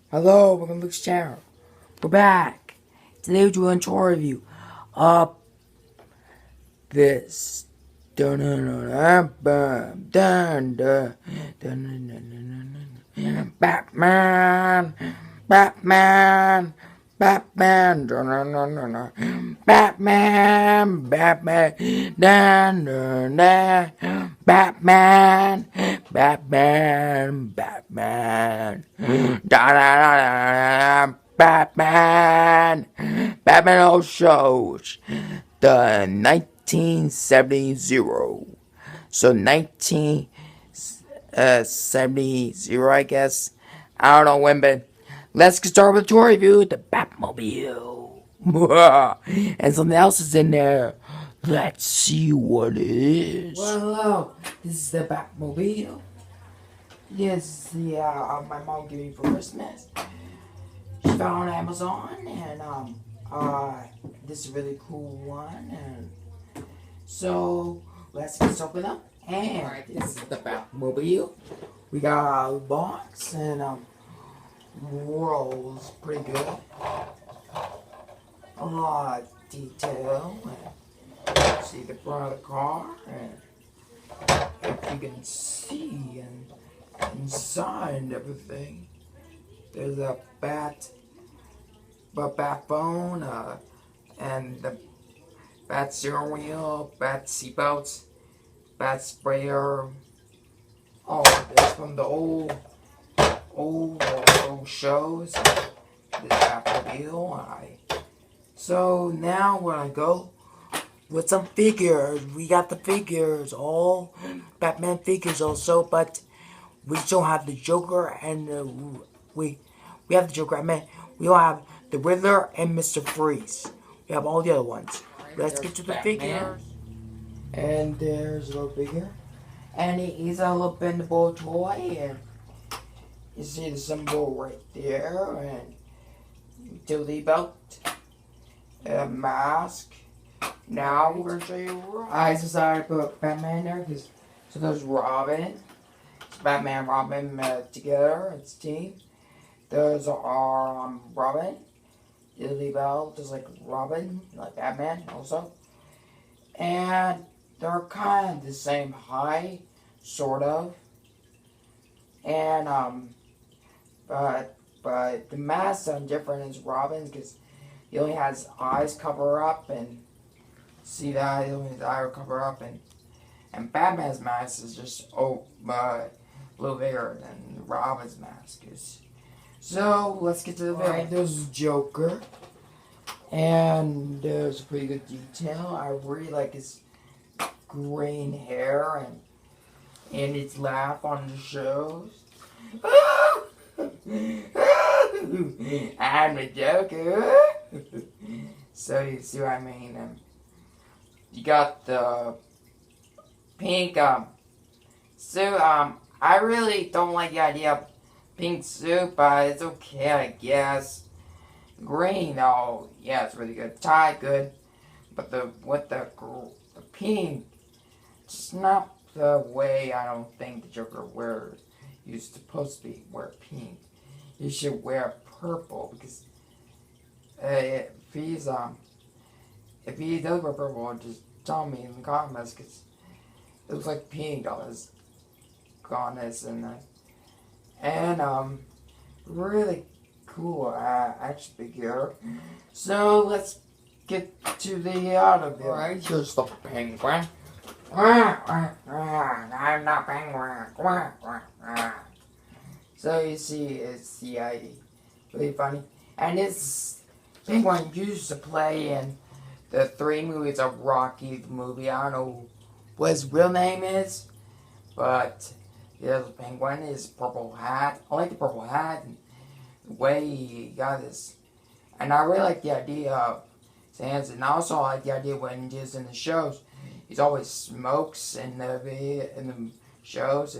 Hello, welcome to Luke's channel. We're back. Today we're doing a tour review of this. Batman, Batman, Batman, Batman, Batman, Batman, Batman, Batman, Batman, Batman all shows the 1970. So 1970, I guess. I don't know when, but let's get started with the tour review. The Batmobile. And something else is in there. Let's see what it is. Well, hello. This is the Batmobile. This is the my mom gave me for Christmas. She found it on Amazon, and this is a really cool one, and so let's get started with them. And alright, this is the Batmobile. We got a box, and rolls pretty good. A lot of detail. And see the front of the car, and if you can see and inside everything, there's a bat phone, and the bat steering wheel, bat seatbelts, bat sprayer. All of this from the old shows. This Batmobile. So now we're gonna go with some figures. We got the figures, all Batman figures also, but we still have the Joker and we have the Joker. I mean, we don't have the Riddler and Mr. Freeze. We have all the other ones. Let's get to the figures. And there's a little figure. And he's a little bendable toy. And you see the symbol right there. And utility belt. A mask. Now we're going to show you. I decided to put Batman there because so there's Robin. It's Batman and Robin together. It's a team. Those are Robin. Utility belt just like Robin, like Batman also. And they're kind of the same height, sort of. And but the masks are different as Robin's because he only has eyes cover up, and see that he only has eyes cover up, and Batman's mask is just a little bigger than Robin's mask is. So let's get to the video. Right, there's Joker, and there's pretty good detail. I really like his green hair and his laugh on the shows. I'm the Joker. So you see what I mean? You got the pink suit. I really don't like the idea of pink suit, but it's okay, I guess. Green, oh yeah, it's really good. Tie, good, but the pink, it's not the way I don't think the Joker wears. You're supposed to wear pink. You should wear purple because if he does wear purple, just tell me in the comments because it looks like pink on his garnets and really cool action figure. So let's get to the automobile. Alright, here's the penguin. I'm not penguin. So you see, it's really funny. And this penguin used to play in the 3 movies of Rocky the movie. I don't know what his real name is, but yeah, the penguin, his purple hat. I like the purple hat and the way he got this. And I really like the idea of his hands. And I also like the idea when he's in the shows. He's always smokes in the shows,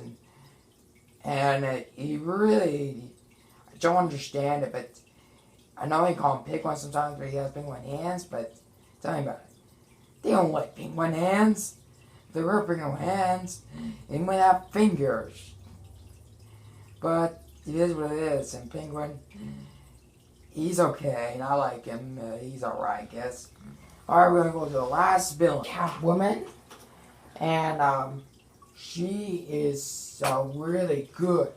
and he really, I don't understand it, but I know he call him penguin sometimes, but he has penguin hands. But tell me about it. They don't like penguin hands. If they were penguin hands, they might have fingers. But it is what it is. And Penguin, he's okay. I like him. He's alright, I guess. Alright, we're gonna go to the last villain, Catwoman. And she is really good.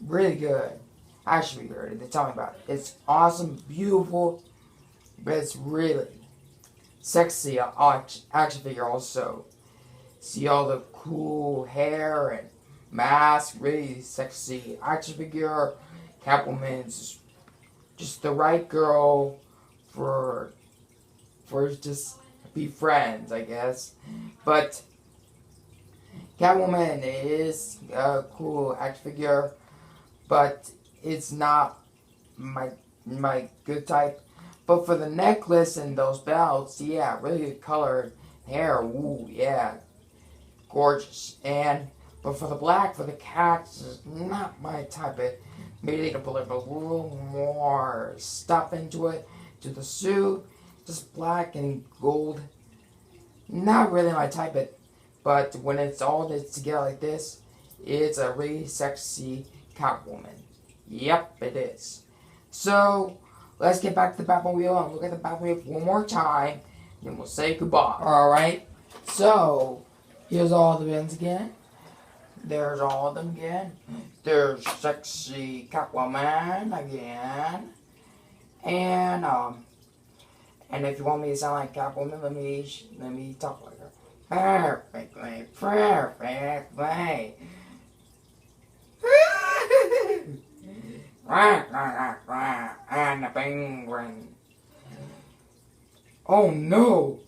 Really good. Actually, they tell me about it. It's awesome, beautiful, but it's really sexy action figure also. See all the cool hair and mask, really sexy action figure. Catwoman's just the right girl for just be friends, I guess. But Catwoman is a cool action figure, but it's not my good type. But for the necklace and those belts, yeah, really good colored hair, ooh, yeah, gorgeous. But for the black, for the cats, is not my type. Maybe they could put a little more stuff into it, to the suit, just black and gold. Not really my type, but when it's all together like this, it's a really sexy Catwoman. Yep, it is. So, let's get back to the Batmobile and look at the Batmobile one more time, and we'll say goodbye. Alright, so, here's all the villains again. There's all of them again. There's sexy Catwoman again. And if you want me to sound like Catwoman, let me talk like her. Perfectly. And the penguin. Oh no!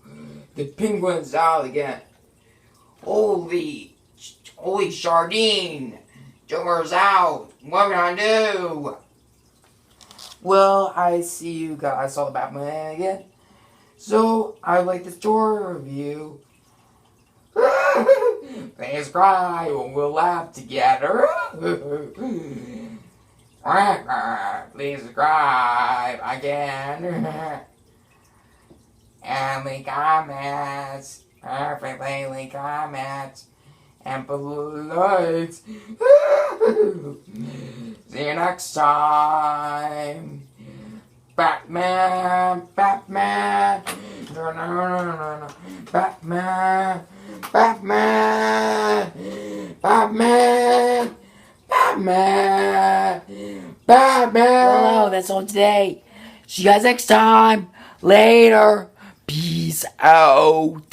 The penguin's out again. Holy sardine! Joker's out. What am I gonna do? Well, I see you guys. I saw the Batman again. So, I like the story review. Please cry and we'll laugh together. Please subscribe again. And leave comments. Perfectly leave comments. And blue lights. See you next time. Batman. Batman. Batman. Well, that's all today. See you guys next time. Later. Peace out.